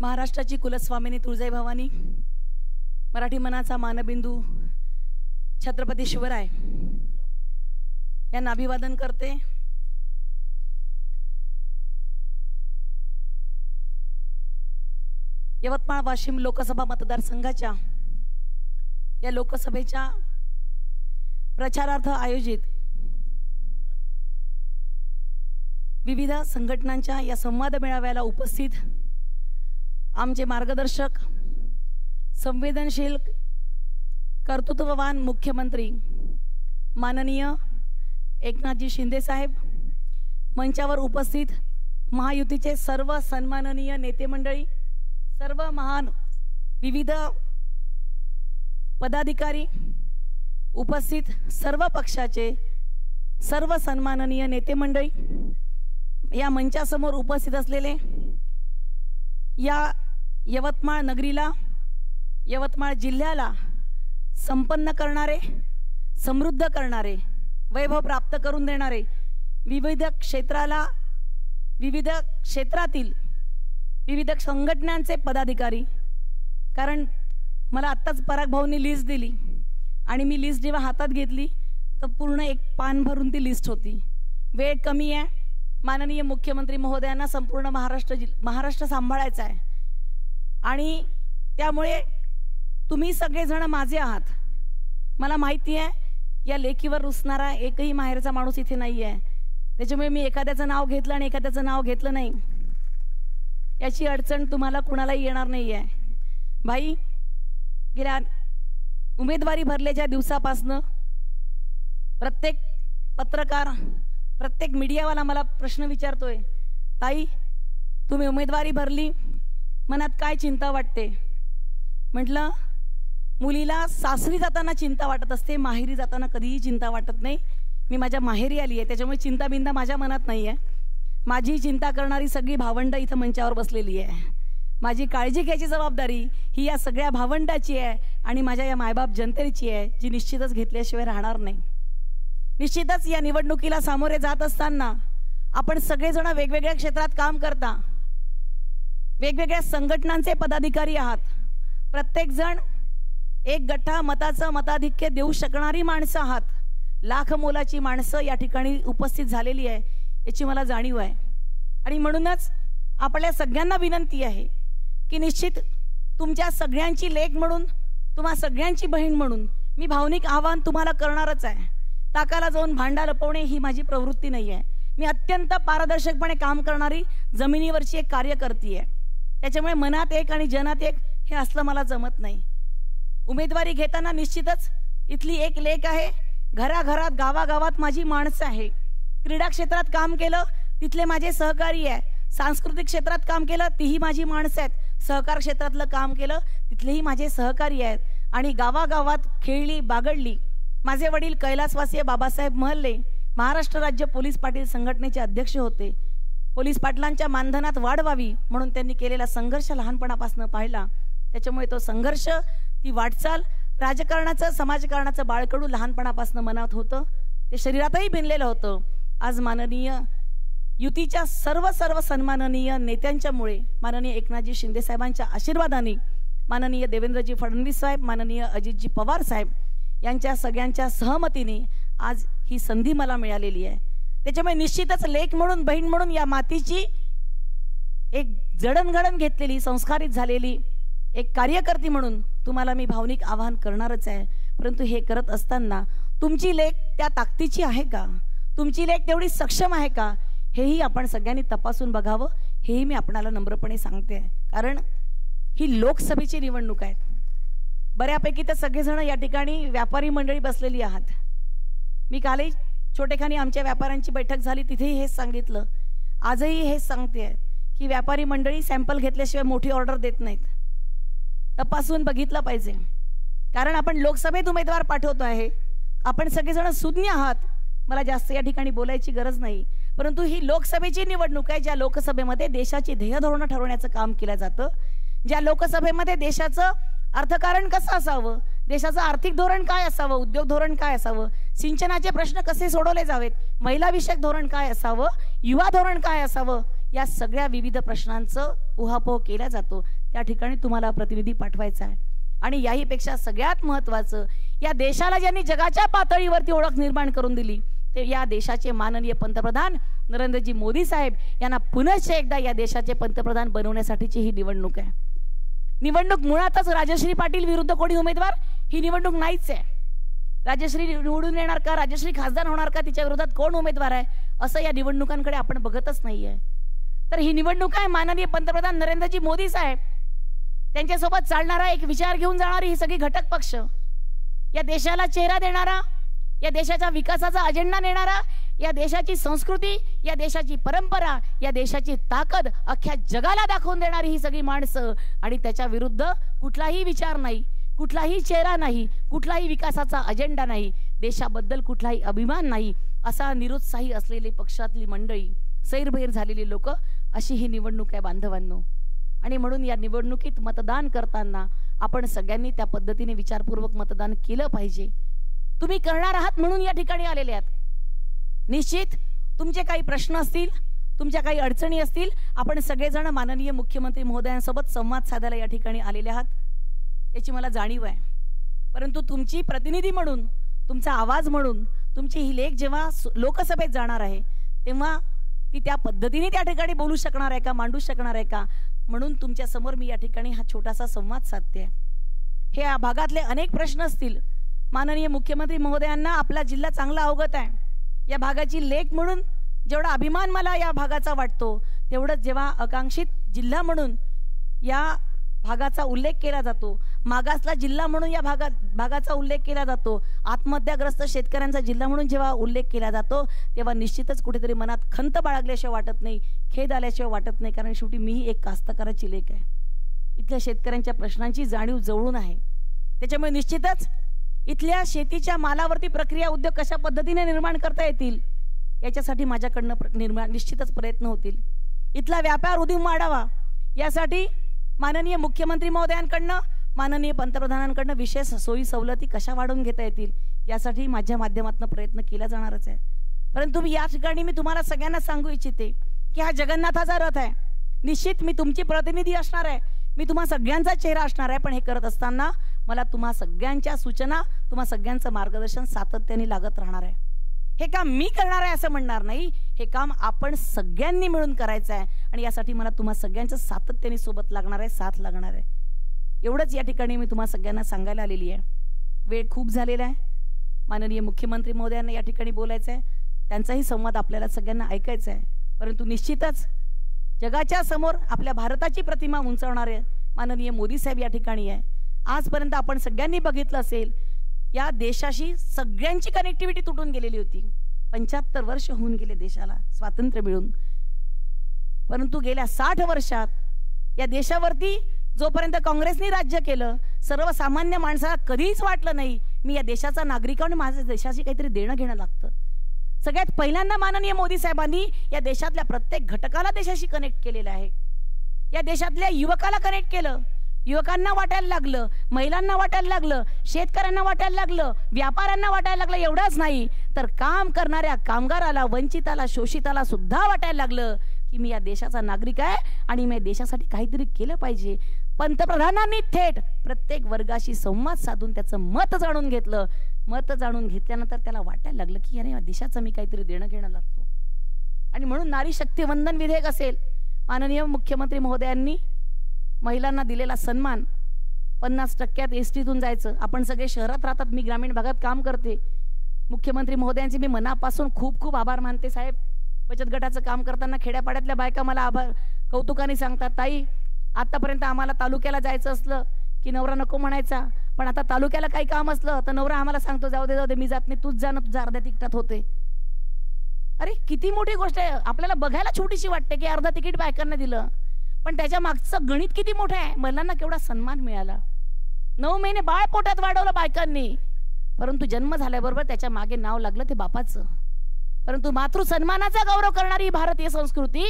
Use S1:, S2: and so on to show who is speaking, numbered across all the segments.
S1: महाराष्ट्राची कुलस्वामिनी तुळजाई भवानी, मराठी मनाचा मानबिंदू छत्रपती शिवराय यांना अभिवादन करते। यवतमाळ वाशिम लोकसभा मतदारसंघाच्या या लोकसभेच्या प्रचारार्थ आयोजित विविध संघटनांच्या या संवाद मेळाव्याला उपस्थित आमचे मार्गदर्शक, संवेदनशील, कर्तृत्ववान मुख्यमंत्री माननीय एकनाथजी शिंदे साहेब, मंचावर उपस्थित महायुतीचे सर्व सन्माननीय नेते मंडळी, सर्व महान विविध पदाधिकारी, उपस्थित सर्व पक्षाचे सर्व सन्माननीय नेते मंडळी, या मंचासमोर उपस्थित असलेले या यवतमाळ नगरीला, यवतमाळ जिल्ह्याला संपन्न करणारे, समृद्ध करणारे, वैभव प्राप्त करून देणारे, विविध क्षेत्रातील विविध संघटनांचे पदाधिकारी, कारण मला आत्ताच पराग भाऊंनी लिस्ट दिली आणि मी लिस्ट जेव्हा हातात घेतली तर पूर्ण एक पान भरून ती लिस्ट होती। वेळ कमी आहे, माननीय मुख्यमंत्री महोदयांना संपूर्ण महाराष्ट्र सांभाळायचा आहे आणि त्यामुळे तुम्ही सगळेजण माझे आहात। मला माहिती आहे या लेखीवर रुसणारा एकही माहेरचा माणूस इथे नाही आहे, त्याच्यामुळे मी एखाद्याचं नाव घेतलं आणि एखाद्याचं नाव घेतलं नाही याची अडचण तुम्हाला कुणालाही येणार नाही आहे। भाई, गेल्या उमेदवारी भरल्याच्या दिवसापासनं प्रत्येक पत्रकार, प्रत्येक मीडियावाला मला प्रश्न विचारतोय, ताई तुम्ही उमेदवारी भरली, मनात काय चिंता वाटते? म्हटलं मुलीला सासरी जाताना चिंता वाटत असते, माहेरी जाताना कधीही चिंता वाटत नाही। मी माझ्या माहेरी आली आहे, त्याच्यामुळे चिंता बिंदा माझ्या मनात नाही आहे। माझी चिंता करणारी सगळी भावंड इथं मंचावर बसलेली आहे। माझी काळजी घ्यायची जबाबदारी ही या सगळ्या भावंडाची आहे आणि माझ्या या मायबाप जनतेची आहे, जी निश्चितच घेतल्याशिवाय राहणार नाही। निश्चितच या निवडणुकीला सामोरे जात असताना आपण सगळेजण वेगवेगळ्या क्षेत्रात काम करता, वेगवेगळ्या संघटनांचे पदाधिकारी आहात, प्रत्येक जण एक गठ्ठा मताचं मताधिक्य देऊ शकणारी माणसं आहात, लाख मोलाची माणसं या ठिकाणी उपस्थित झालेली आहे याची मला जाणीव आहे। आणि म्हणूनच आपल्या सगळ्यांना विनंती आहे की निश्चित तुमच्या सगळ्यांची लेक म्हणून, तुम्हा सगळ्यांची बहीण म्हणून मी भावनिक आवाहन तुम्हाला करणारच आहे। ताकाला जाऊन भांडा लपवणे ही माझी प्रवृत्ती नाही आहे। मी अत्यंत पारदर्शकपणे काम करणारी जमिनीवरची एक कार्यकर्ती आहे, त्याच्यामुळे मनात एक आणि जनात एक हे असलं मला जमत नाही। उमेदवारी घेताना निश्चितच इथली एक लेक आहे, घराघरात गावागावात माझी माणसं आहे। क्रीडा क्षेत्रात काम केलं तिथले माझे सहकारी आहे, सांस्कृतिक क्षेत्रात काम केलं तीही माझी माणसं आहेत, सहकार क्षेत्रातलं काम केलं तिथलेही माझे सहकारी आहेत आणि गावागावात खेळली बागडली। माझे वडील कैलासवासी बाबासाहेब महल्ले महाराष्ट्र राज्य पोलीस पाटील संघटनेचे अध्यक्ष होते। पोलीस पाटलांच्या मानधनात वाढ व्हावी म्हणून त्यांनी केलेला संघर्ष लहानपणापासून पाहिला, त्याच्यामुळे तो संघर्ष, ती वाटचाल, राजकारणाचं समाजकारणाचं बाळकडू लहानपणापासून मनात होतं, ते शरीरातही भिनलेलं होतं। आज माननीय युतीच्या सर्व सन्माननीय नेत्यांच्यामुळे, माननीय एकनाथजी शिंदे साहेबांच्या आशीर्वादाने, माननीय देवेंद्रजी फडणवीस साहेब, माननीय अजितजी पवार साहेब यांच्या सगळ्यांच्या सहमतीने आज ही संधी मला मिळालेली आहे। त्याच्यामुळे निश्चितच लेक म्हणून, बहीण म्हणून या मातीची एक जडणघडण घेतलेली, संस्कारित झालेली एक कार्यकर्ती म्हणून तुम्हाला मी भावनिक आवाहन करणारच आहे। परंतु हे करत असताना तुमची लेक त्या ताकदीची आहे का, तुमची लेक तेवढी सक्षम आहे का, हेही आपण सगळ्यांनी तपासून बघावं, हेही मी आपणाला नम्रपणे सांगते। कारण ही लोकसभेची निवडणूक आहे, बऱ्यापैकी तर सगळेजण या ठिकाणी व्यापारी मंडळी बसलेली आहात। मी कालही छोटेखानी आमच्या व्यापाऱ्यांची बैठक झाली, तिथेही हेच सांगितलं, आजही हेच सांगते की व्यापारी मंडळी सॅम्पल घेतल्याशिवाय मोठी ऑर्डर देत नाहीत, तपासून बघितलं पाहिजे। कारण आपण लोकसभेत उमेदवार पाठवतो आहे, आपण सगळेजण सुज्ञ आहात, मला जास्त या ठिकाणी बोलायची गरज नाही, परंतु ही लोकसभेची निवडणूक आहे, ज्या लोकसभेमध्ये देशाची ध्येयधोरणं ठरवण्याचं काम केलं जातं, ज्या लोकसभेमध्ये देशाचं अर्थकारण कसं असावं, देशाचं आर्थिक धोरण काय असावं, उद्योग धोरण काय असावं, सिंचनाचे प्रश्न कसे सोडवले जावेत, महिला विषयक धोरण काय असावं, युवा धोरण काय असावं, या सगळ्या विविध प्रश्नांचं उहापोह केला जातो त्या ठिकाणी तुम्हाला प्रतिनिधी पाठवायचा आहे। आणि याहीपेक्षा सगळ्यात महत्त्वाचं, या देशाला ज्यांनी जगाच्या पातळीवरती ओळख निर्माण करून दिली ते या देशाचे माननीय पंतप्रधान नरेंद्रजी मोदी साहेब यांना पुनश्च एकदा या देशाचे पंतप्रधान बनवण्यासाठीची ही निवडणूक आहे। निवडणूक मुळातच राजश्री पाटील विरुद्ध कोणी उमेदवार ही निवडणूक नाहीच आहे। राजश्री निवडून येणार का, राजश्री खासदार होणार का, तिच्या विरोधात कोण उमेदवार आहे असं या निवडणुकांकडे आपण बघतच नाहीये। तर ही निवडणूक आहे माननीय पंतप्रधान नरेंद्रजी मोदी साहेब त्यांच्यासोबत चालणारा एक विचार घेऊन जाणारी ही सगळी घटक पक्ष, या देशाला चेहरा देणारा, या देशाच्या विकासाचा अजेंडा नेणारा, या देशाची संस्कृती, या देशाची परंपरा, या देशाची ताकद अख्ख्या जगाला दाखवून देणारी ही सगळी माणसं, आणि त्याच्या विरुद्ध कुठलाही विचार नाही, कुठलाही चेहरा नाही, कुठलाही विकासाचा अजेंडा नाही, देशाबद्दल कुठलाही अभिमान नाही, असा निरुत्साही असलेली पक्षातली मंडळी, सैरभैर झालेली लोक, अशी ही निवडणूक आहे बांधवांनो। आणि म्हणून या निवडणुकीत मतदान करताना आपण सगळ्यांनी त्या पद्धतीने विचारपूर्वक मतदान केलं पाहिजे। तुम्ही करणार आहात म्हणून या ठिकाणी आलेले आहात। निश्चित तुमचे काही प्रश्न असतील, तुमच्या काही अडचणी असतील, आपण सगळेजण माननीय मुख्यमंत्री महोदयांसोबत संवाद साधायला या ठिकाणी आलेले आहात, याची मला जाणीव आहे। परंतु तुमची प्रतिनिधी म्हणून, तुमचा आवाज म्हणून, तुमची ही लेख जेव्हा लोकसभेत जाणार आहे तेव्हा ती त्या पद्धतीने त्या ठिकाणी बोलू शकणार आहे का, मांडू शकणार आहे का, म्हणून तुमच्या समोर मी या ठिकाणी हा छोटासा संवाद साधते। हे या भागातले अनेक प्रश्न असतील, माननीय मुख्यमंत्री महोदयांना आपला जिल्हा चांगला अवगत आहे। या भागाची लेख म्हणून जेवढा अभिमान मला या भागाचा वाटतो, तेवढंच जेव्हा आकांक्षित जिल्हा म्हणून या भागाचा उल्लेख केला जातो, मागासला जिल्हा म्हणून या भागाचा उल्लेख केला जातो, आत्महत्याग्रस्त शेतकऱ्यांचा जिल्हा म्हणून जेव्हा उल्लेख केला जातो, तेव्हा निश्चितच कुठेतरी मनात खंत बाळगल्याशिवाय वाटत नाही, खेद आल्याशिवाय वाटत नाही, कारण शेवटी मीही एक कास्तकाराची लेक आहे। इथल्या शेतकऱ्यांच्या प्रश्नांची जाणीव जवळून आहे, त्याच्यामुळे निश्चितच इथल्या शेतीच्या मालावरती प्रक्रिया उद्योग कशा पद्धतीने निर्माण करता येतील याच्यासाठी माझ्याकडनं निश्चितच प्रयत्न होतील। इथला व्यापार उद्योग वाढावा यासाठी माननीय मुख्यमंत्री महोदयांकडनं, माननीय पंतप्रधानांकडनं विशेष सोयी सवलती कशा वाढवून घेता येतील यासाठी माझ्या माध्यमातून प्रयत्न केला जाणारच आहे। परंतु या ठिकाणी मी तुम्हाला सगळ्यांना सांगू इच्छिते की हा जगन्नाथाचा रथ आहे। निश्चित मी तुमची प्रतिनिधी असणार आहे, मी तुम्हा सगळ्यांचा चेहरा असणार आहे, पण हे करत असताना मला तुम्हा सगळ्यांच्या सूचना, तुम्हा सगळ्यांचं मार्गदर्शन सातत्याने लागत राहणार आहे। हे काम मी करणार आहे असं म्हणणार नाही, हे काम आपण सगळ्यांनी मिळून करायचं आहे, आणि यासाठी मला तुम्हा सगळ्यांचं सातत्याने सोबत लागणार आहे, साथ लागणार आहे। एवढंच या ठिकाणी मी तुम्हा सगळ्यांना सांगायला आलेली आहे। वेळ खूप झालेला आहे, माननीय मुख्यमंत्री महोदयांना या ठिकाणी बोलायचं आहे, त्यांचाही संवाद आपल्याला सगळ्यांना ऐकायचा आहे। परंतु निश्चितच जगाच्या समोर आपल्या भारताची प्रतिमा उंचावणारे माननीय मोदी साहेब या ठिकाणी आहे। आजपर्यंत आपण सगळ्यांनी बघितलं असेल, या देशाशी सगळ्यांची कनेक्टिव्हिटी तुटून गेलेली होती। 75 वर्ष होऊन गेले देशाला स्वातंत्र्य मिळून, परंतु गेल्या 60 वर्षात या देशावरती जोपर्यंत काँग्रेसने राज्य केलं, सर्वसामान्य माणसाला कधीच वाटलं नाही मी या देशाचा नागरिक आणि माझ्या देशाशी काहीतरी देणं घेणं लागतं। सगळ्यात पहिल्यांदा माननीय मोदी साहेबांनी या देशातल्या प्रत्येक घटकाला देशाशी कनेक्ट केलेलं आहे। या देशातल्या युवकाला कनेक्ट केलं, युवकांना वाटायला लागलं, महिलांना वाटायला लागलं, शेतकऱ्यांना वाटायला लागलं, व्यापाऱ्यांना वाटायला लागलं। एवढंच नाही तर काम करणाऱ्या कामगाराला, वंचिताला, शोषिताला सुद्धा वाटायला लागलं की मी या देशाचा नागरिक आहे आणि मी देशासाठी काहीतरी केलं पाहिजे। पंतप्रधानांनी थेट प्रत्येक वर्गाशी संवाद साधून त्याचं मत जाणून घेतलं। मत जाणून घेतल्यानंतर त्याला वाटायला लागलं की अरे या देशाचं मी काहीतरी देणं घेणं लागतो। आणि म्हणून नारी शक्ती वंदन विधेयक असेल, माननीय मुख्यमंत्री महोदयांनी महिलांना दिलेला सन्मान, 50% एसटीतून जायचं। आपण सगळे शहरात राहतात, मी ग्रामीण भागात काम करते। मुख्यमंत्री महोदयांचे मी मनापासून खूप खूप आभार मानते साहेब। बचत गटाचं काम करताना खेड्यापाड्यातल्या बायका मला आभार कौतुकाने सांगतात, ताई आतापर्यंत आम्हाला तालुक्याला जायचं असलं की नवरा नको म्हणायचा, पण आता तालुक्याला काही काम असलं तर नवरा आम्हाला सांगतो जाऊ दे मी जात नाही, तूच जा ना, तुझा अर्ध्या तिकिटात होते। अरे किती मोठी गोष्ट आहे, आपल्याला बघायला छोटीशी वाटते की अर्धा तिकीट बायकांना दिलं, पण त्याच्या मागचं गणित किती मोठं आहे। महिलांना केवढा सन्मान मिळाला, 9 महिने बाळ पोटात वाढवलं बायकांनी, परंतु जन्म झाल्याबरोबर त्याच्या मागे नाव लागलं ते बापाचं। परंतु मातृसन्मानाचा गौरव करणारी भारतीय संस्कृती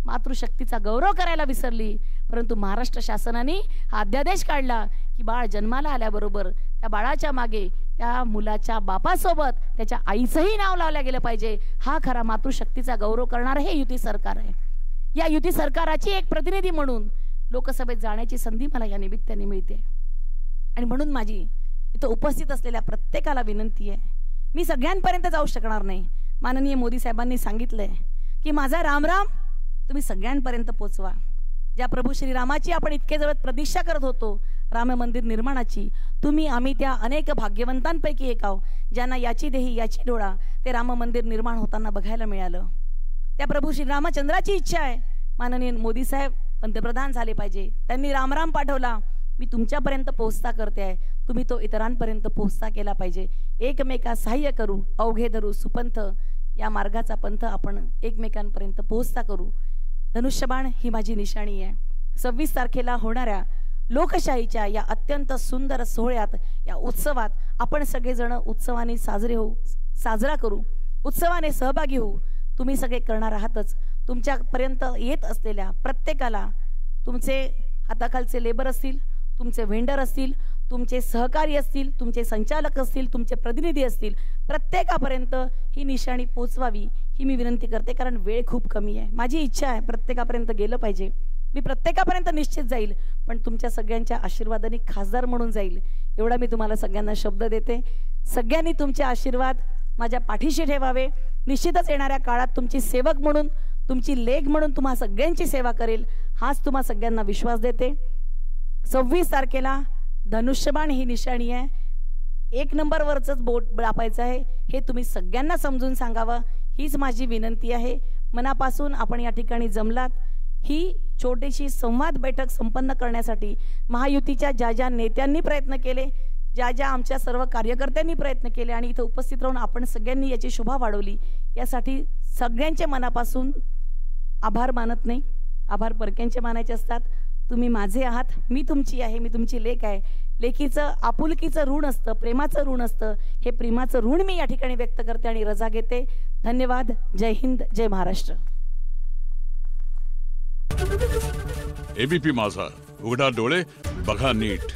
S1: मातृशक्तीचा गौरव करायला विसरली। परंतु महाराष्ट्र शासनाने हा अध्यादेश काढला की बाळ जन्माला आल्याबरोबर त्या बाळाच्या मागे त्या मुलाच्या बापासोबत त्याच्या आईचंही नाव लावलं गेलं पाहिजे। हा खरा मातृशक्तीचा गौरव करणारं हे युती सरकार आहे। या युती सरकाराची एक प्रतिनिधी म्हणून लोकसभेत जाण्याची संधी मला या निमित्ताने मिळते. आणि म्हणून माझी इथं उपस्थित असलेल्या प्रत्येकाला विनंती आहे, मी सगळ्यांपर्यंत जाऊ शकणार नाही. माननीय मोदी साहेबांनी सांगितलंय की माझा रामराम तुम्ही सगळ्यांपर्यंत पोचवा. ज्या प्रभू श्रीरामाची आपण इतके जवळ प्रतीक्षा करत होतो, राम मंदिर निर्माणाची, तुम्ही आम्ही त्या अनेक भाग्यवंतांपैकी एक आहो ज्यांना याची देही याची डोळा ते राम मंदिर निर्माण होताना बघायला मिळालं. त्या प्रभू श्रीरामचंद्राची इच्छा आहे माननीय मोदी साहेब पंतप्रधान झाले पाहिजे. त्यांनी रामराम पाठवला, मी तुमच्यापर्यंत पोहोचता करते आहे, तुम्ही तो इतरांपर्यंत पोहोचता केला पाहिजे. एकमेका सहाय्य करू, अवघे धरू सुपंथ, या मार्गाचा पंथ आपण एकमेकांपर्यंत पोहोचता करू. धनुष्यबाण ही माझी निशाणी आहे. 26 तारखेला होणाऱ्या लोकशाहीच्या या अत्यंत सुंदर सोहळ्यात, या उत्सवात आपण सगळेजण उत्सवाने साजरा करू, उत्सवाने सहभागी होऊ. तुम्ही सगळे करणार आहातच. तुमच्यापर्यंत येत असलेल्या प्रत्येकाला, तुमचे हाताखालचे लेबर असतील, तुमचे व्हेंडर असतील, तुमचे सहकारी असतील, तुमचे संचालक असतील, तुमचे प्रतिनिधी असतील, प्रत्येकापर्यंत ही निशाणी पोचवावी ही मी विनंती करते. कारण वेळ खूप कमी आहे. माझी इच्छा आहे प्रत्येकापर्यंत गेलं पाहिजे. मी प्रत्येकापर्यंत निश्चित जाईल, पण तुमच्या सगळ्यांच्या आशीर्वादाने खासदार म्हणून जाईल एवढा मी तुम्हाला सगळ्यांना शब्द देते. सगळ्यांनी तुमचे आशीर्वाद माझ्या पाठीशी ठेवावे. निश्चितच येणाऱ्या काळात तुमची सेवक म्हणून, तुमची लेग म्हणून तुम्हा सगळ्यांची सेवा करेल, हाच तुम्हा सगळ्यांना विश्वास देते. 26 तारखेला धनुष्यबाण ही निशाणी आहे. 1 नंबरवरच बोट दापायचं आहे हे तुम्ही सगळ्यांना समजून सांगावं, हीच माझी विनंती आहे. मनापासून आपण या ठिकाणी जमलात. ही छोटीशी संवाद बैठक संपन्न करण्यासाठी महायुतीच्या ज्या ज्या नेत्यांनी प्रयत्न केले, ज्या ज्या आमच्या सर्व कार्यकर्त्यांनी प्रयत्न केले आणि इथं उपस्थित राहून आपण सगळ्यांनी याची शोभा वाढवली, यासाठी सगळ्यांचे मनापासून आभार मानत नाही. आभार परक्यांचे मानायचे असतात. तुम्ही माझे आहात, मी तुमची आहे, मी तुमची लेक आहे. लेकीचं आपुलकीचं ऋण असतं, प्रेमाचं ऋण असतं. हे प्रेमाचं ऋण मी या ठिकाणी व्यक्त करते आणि रजा घेते. धन्यवाद. जय हिंद, जय महाराष्ट्र.
S2: एबीपी माझा, उघडा डोळे बघा नीट.